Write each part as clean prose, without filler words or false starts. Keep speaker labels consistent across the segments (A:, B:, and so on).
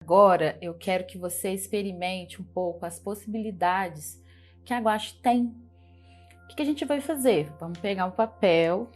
A: Agora eu quero que você experimente um pouco as possibilidades que a guache tem. O que a gente vai fazer? Vamos pegar um papel.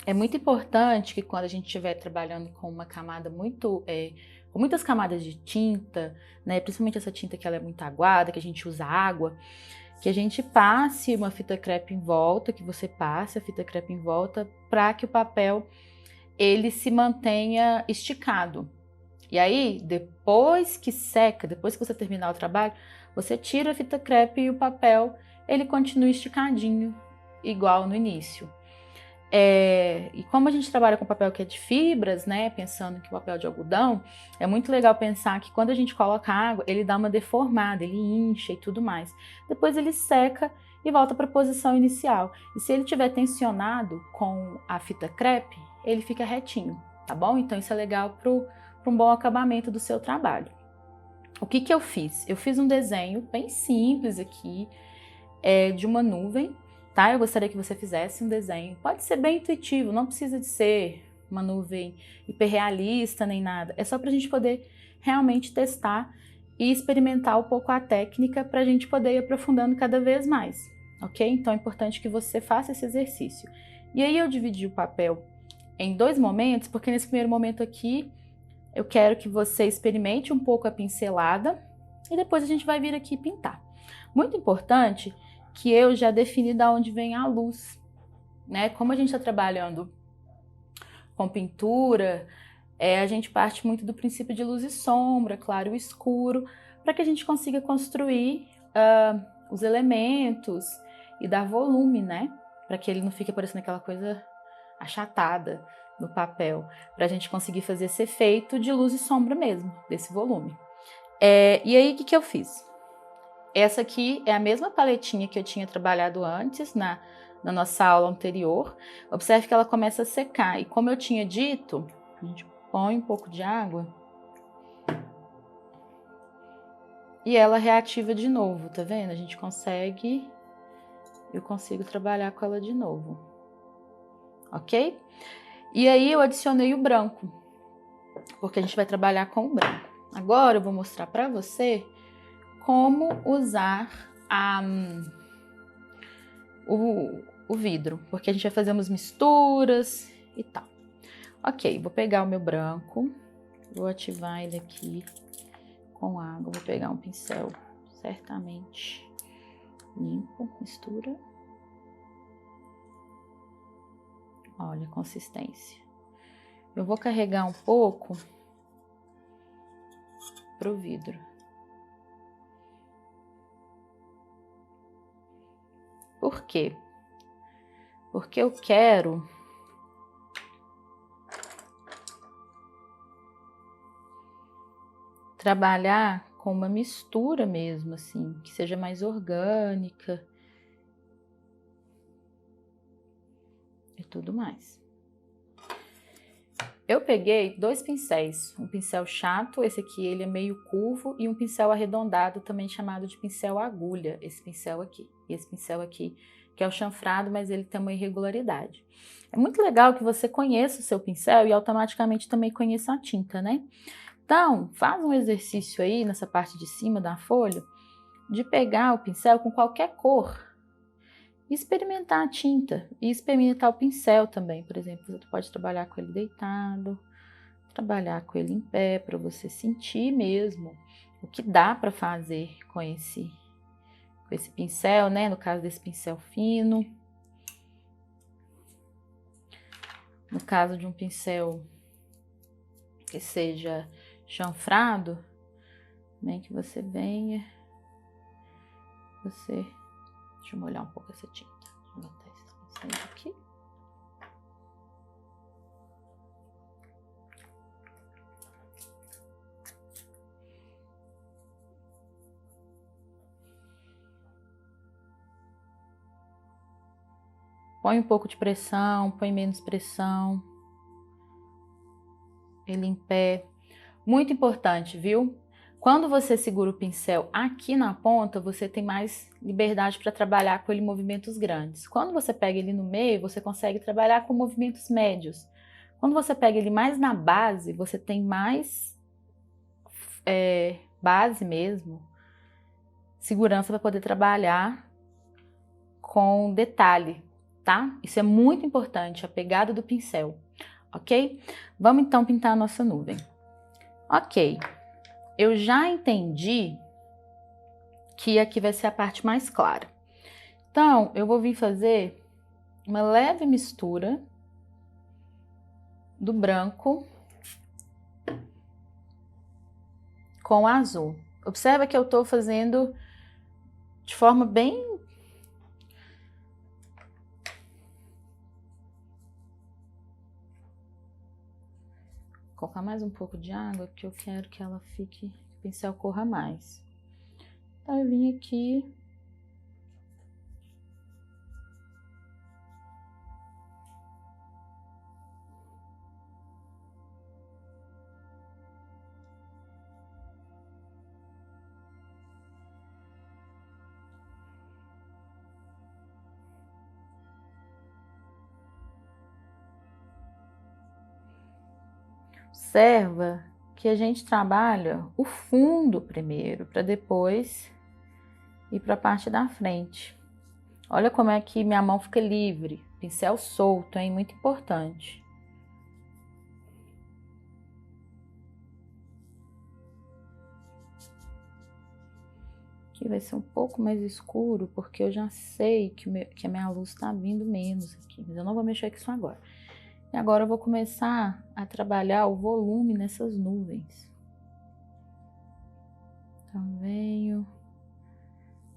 A: É muito importante que quando a gente estiver trabalhando com uma camada com muitas camadas de tinta, né, principalmente essa tinta que ela é muito aguada, que a gente usa água, que a gente passe uma fita crepe em volta, que você passe a fita crepe em volta para que o papel ele se mantenha esticado. E aí, depois que seca, depois que você terminar o trabalho, você tira a fita crepe e o papel ele continua esticadinho, igual no início. E como a gente trabalha com papel que é de fibras, né, pensando que o papel de algodão, é muito legal pensar que quando a gente coloca água, ele dá uma deformada, ele incha e tudo mais. Depois ele seca e volta para a posição inicial. E se ele tiver tensionado com a fita crepe, ele fica retinho, tá bom? Então isso é legal para um bom acabamento do seu trabalho. O que eu fiz? Eu fiz um desenho bem simples aqui, de uma nuvem, tá? Eu gostaria que você fizesse um desenho. Pode ser bem intuitivo, não precisa de ser uma nuvem hiperrealista nem nada. É só para a gente poder realmente testar e experimentar um pouco a técnica para a gente poder ir aprofundando cada vez mais, ok? Então é importante que você faça esse exercício. E aí eu dividi o papel em dois momentos, porque nesse primeiro momento aqui eu quero que você experimente um pouco a pincelada e depois a gente vai vir aqui pintar. Muito importante que eu já defini de onde vem a luz, né? Como a gente está trabalhando com pintura, a gente parte muito do princípio de luz e sombra, claro e escuro, para que a gente consiga construir os elementos e dar volume, né? Para que ele não fique parecendo aquela coisa achatada no papel, para a gente conseguir fazer esse efeito de luz e sombra mesmo, desse volume. E aí, o que eu fiz? Essa aqui é a mesma paletinha que eu tinha trabalhado antes na nossa aula anterior. Observe que ela começa a secar e, como eu tinha dito, a gente põe um pouco de água e ela reativa de novo, tá vendo? Eu consigo trabalhar com ela de novo, ok? E aí eu adicionei o branco, porque a gente vai trabalhar com o branco. Agora eu vou mostrar para você como usar o vidro, porque a gente vai fazer umas misturas e tal. Ok, vou pegar o meu branco, vou ativar ele aqui com água, vou pegar um pincel certamente limpo, mistura. Olha a consistência. Eu vou carregar um pouco pro vidro. Por quê? Porque eu quero trabalhar com uma mistura mesmo, assim, que seja mais orgânica e tudo mais. Eu peguei dois pincéis, um pincel chato, esse aqui ele é meio curvo, e um pincel arredondado, também chamado de pincel agulha, esse pincel aqui. E esse pincel aqui, que é o chanfrado, mas ele tem uma irregularidade. É muito legal que você conheça o seu pincel e automaticamente também conheça a tinta, né? Então, faz um exercício aí nessa parte de cima da folha, de pegar o pincel com qualquer cor, e experimentar a tinta, e experimentar o pincel também. Por exemplo, você pode trabalhar com ele deitado, trabalhar com ele em pé, para você sentir mesmo o que dá para fazer com esse pincel, né? No caso desse pincel fino. No caso de um pincel que seja chanfrado, bem que você venha, deixa eu molhar um pouco essa tinta, vou botar esses pincéis aqui. Põe um pouco de pressão, põe menos pressão. Ele em pé. Muito importante, viu? Quando você segura o pincel aqui na ponta, você tem mais liberdade para trabalhar com ele em movimentos grandes. Quando você pega ele no meio, você consegue trabalhar com movimentos médios. Quando você pega ele mais na base, você tem mais base mesmo, segurança para poder trabalhar com detalhe, tá? Isso é muito importante, a pegada do pincel, ok? Vamos então pintar a nossa nuvem. Ok, eu já entendi que aqui vai ser a parte mais clara. Então, eu vou vir fazer uma leve mistura do branco com o azul. Observa que eu tô fazendo de forma bem... Vou colocar mais um pouco de água, porque eu quero que ela fique... o pincel corra mais. Então, eu vim aqui... Observa que a gente trabalha o fundo primeiro, para depois ir para a parte da frente. Olha como é que minha mão fica livre, pincel solto, hein? Muito importante. Aqui vai ser um pouco mais escuro, porque eu já sei que a minha luz está vindo menos aqui, mas eu não vou mexer com isso agora. E agora eu vou começar a trabalhar o volume nessas nuvens. Então, venho...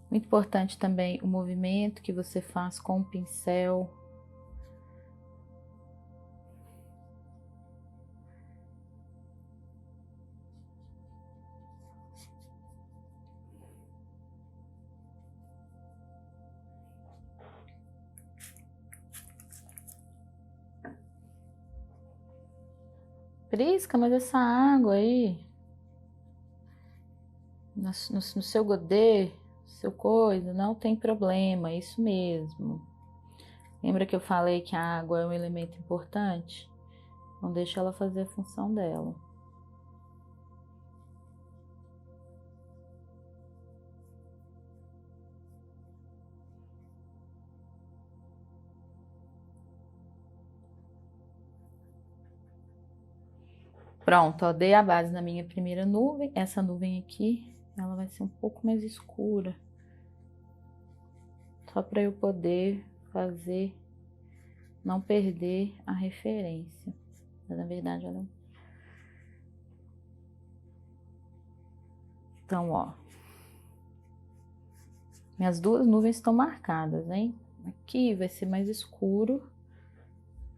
A: Muito importante também o movimento que você faz com o pincel. Prisca, mas essa água aí, no seu godê, seu coisa, não tem problema, é isso mesmo. Lembra que eu falei que a água é um elemento importante? Então deixa ela fazer a função dela. Pronto, ó, dei a base na minha primeira nuvem. Essa nuvem aqui, ela vai ser um pouco mais escura. Só para eu poder fazer, não perder a referência. Mas, na verdade, ela... Então, ó. Minhas duas nuvens estão marcadas, hein? Aqui vai ser mais escuro,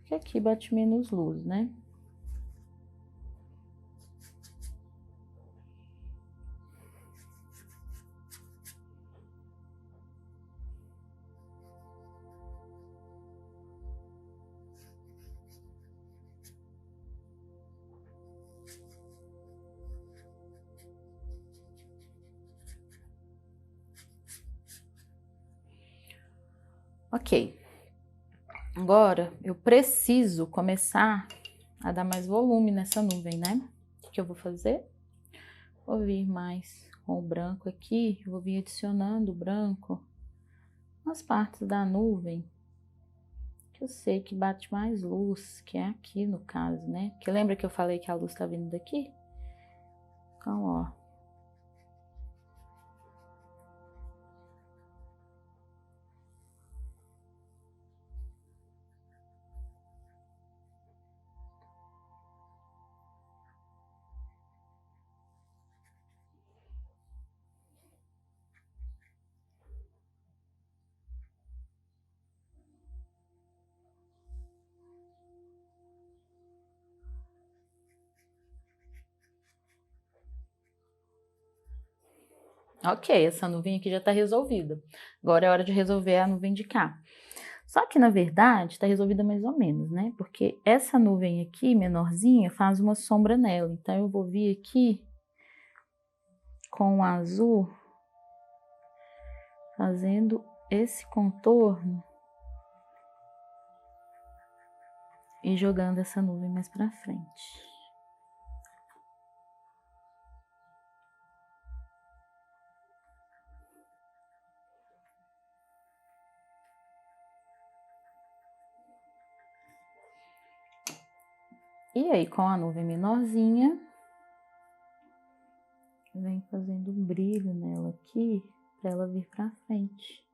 A: porque aqui bate menos luz, né? Ok. Agora, eu preciso começar a dar mais volume nessa nuvem, né? O que eu vou fazer? Vou vir mais com o branco aqui, vou vir adicionando o branco nas partes da nuvem, que eu sei que bate mais luz, que é aqui no caso, né? Porque lembra que eu falei que a luz tá vindo daqui? Então, ó. Ok, essa nuvem aqui já tá resolvida. Agora é hora de resolver a nuvem de cá. Só que, na verdade, tá resolvida mais ou menos, né? Porque essa nuvem aqui, menorzinha, faz uma sombra nela. Então, eu vou vir aqui com o azul, fazendo esse contorno e jogando essa nuvem mais pra frente. E aí, com a nuvem menorzinha, vem fazendo um brilho nela aqui, para ela vir para frente.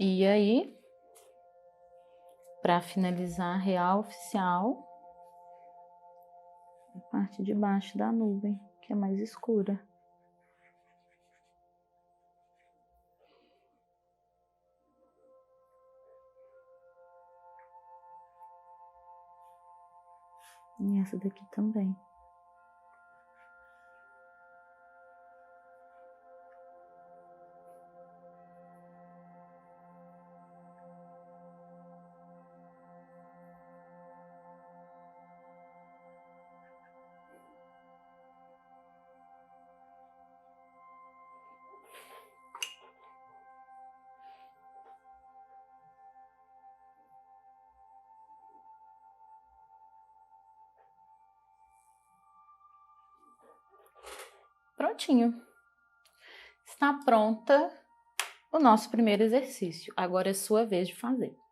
A: E aí, para finalizar a real oficial, a parte de baixo da nuvem, que é mais escura. E essa daqui também. Prontinho. Está pronta o nosso primeiro exercício. Agora é sua vez de fazer.